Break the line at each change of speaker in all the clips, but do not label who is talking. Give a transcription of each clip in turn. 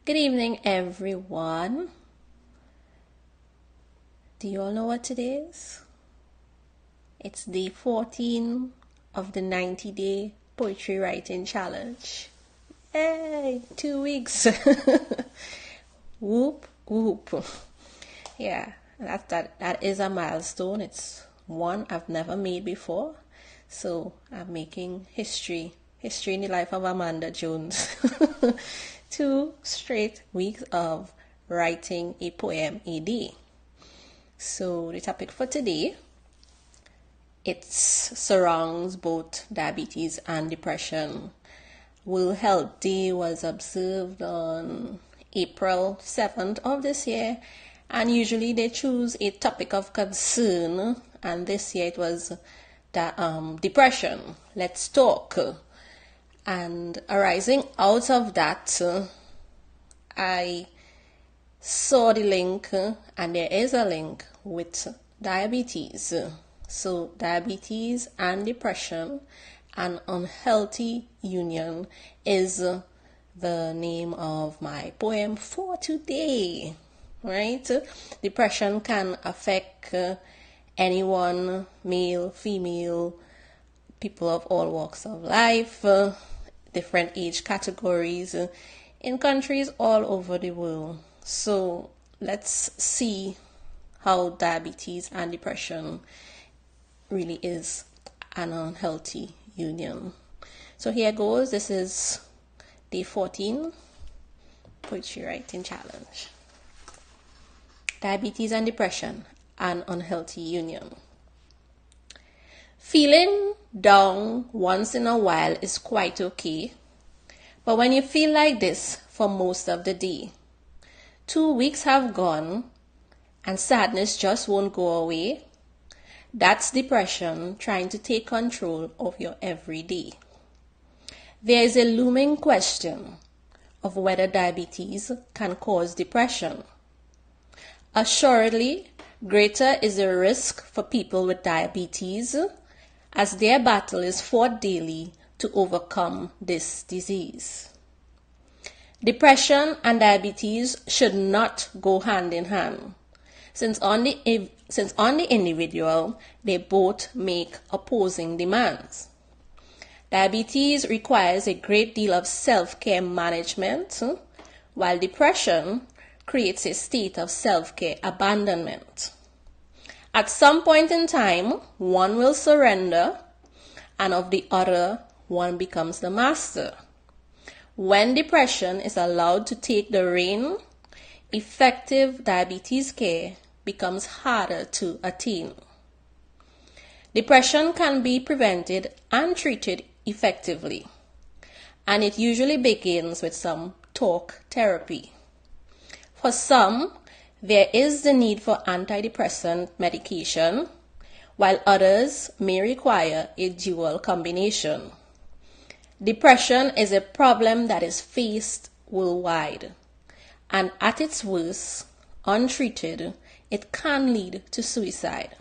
Good evening, everyone. Do you all know what today is? It's day 14 of the 90-day poetry writing challenge. Yay! 2 weeks. Whoop, whoop. Yeah, that is a milestone. It's one I've never made before. So I'm making history in the life of Amanda Jones. 2 straight weeks of writing a poem a day. So the topic for today, it surrounds both diabetes and depression. World Health Day was observed on April 7th of this year, and usually they choose a topic of concern, and this year it was depression. Let's talk. And arising out of that, I saw the link, and there is a link with diabetes. So diabetes and depression, an unhealthy union, is the name of my poem for today. Right? Depression can affect anyone, male, female, people of all walks of life, different age categories, in countries all over the world. So let's see how diabetes and depression really is an unhealthy union. So here goes. This is day 14, Poetry Writing Challenge. Diabetes and depression, an unhealthy union. Feeling down once in a while is quite okay, but when you feel like this for most of the day, 2 weeks have gone and sadness just won't go away, that's depression trying to take control of your everyday. There is a looming question of whether diabetes can cause depression. Assuredly, greater is the risk for people with diabetes, as their battle is fought daily to overcome this disease. Depression and diabetes should not go hand in hand, since on the individual, they both make opposing demands. Diabetes requires a great deal of self-care management, while depression creates a state of self-care abandonment. At some point in time, one will surrender, and of the other, one becomes the master. When depression is allowed to take the rein, effective diabetes care becomes harder to attain. Depression can be prevented and treated effectively, and it usually begins with some talk therapy. For some, there is the need for antidepressant medication, while others may require a dual combination. Depression is a problem that is faced worldwide, and at its worst, untreated, it can lead to suicide.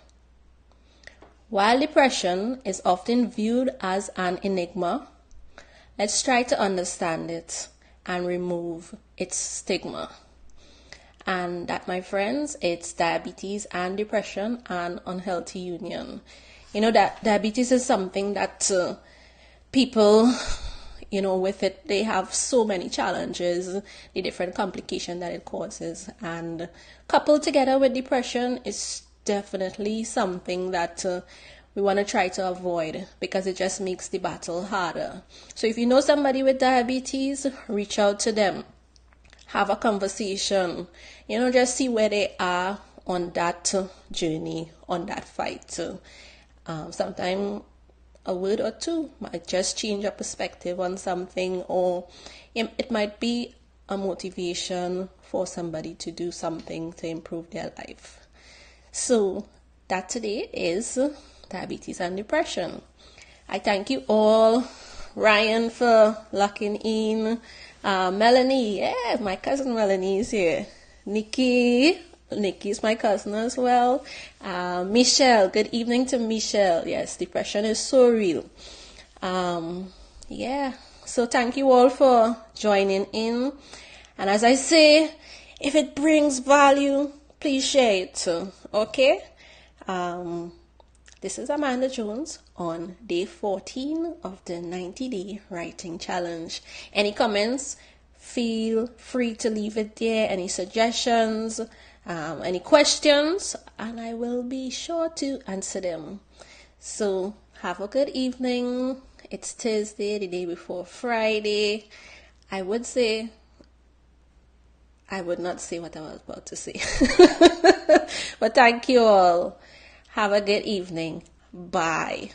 While depression is often viewed as an enigma, let's try to understand it and remove its stigma. And that, my friends, it's diabetes and depression, an unhealthy union. You know that diabetes is something that people, with it, they have so many challenges, the different complications that it causes. And coupled together with depression is definitely something that we want to try to avoid, because it just makes the battle harder. So if you know somebody with diabetes, reach out to them. Have a conversation, just see where they are on that journey, on that fight. Sometimes a word or two might just change your perspective on something, or it might be a motivation for somebody to do something to improve their life. So that today is diabetes and depression. I thank you all. Ryan for locking in. Melanie, my cousin Melanie is here. Nikki's my cousin as well. Michelle, good evening to Michelle. Yes, depression is so real. So thank you all for joining in. And as I say, if it brings value, please share it too. Okay? This is Amanda Jones on day 14 of the 90-day writing challenge. Any comments? Feel free to leave it there. Any suggestions? Any questions? And I will be sure to answer them. So have a good evening. It's Thursday, the day before Friday. I would not say what I was about to say. But thank you all. Have a good evening. Bye.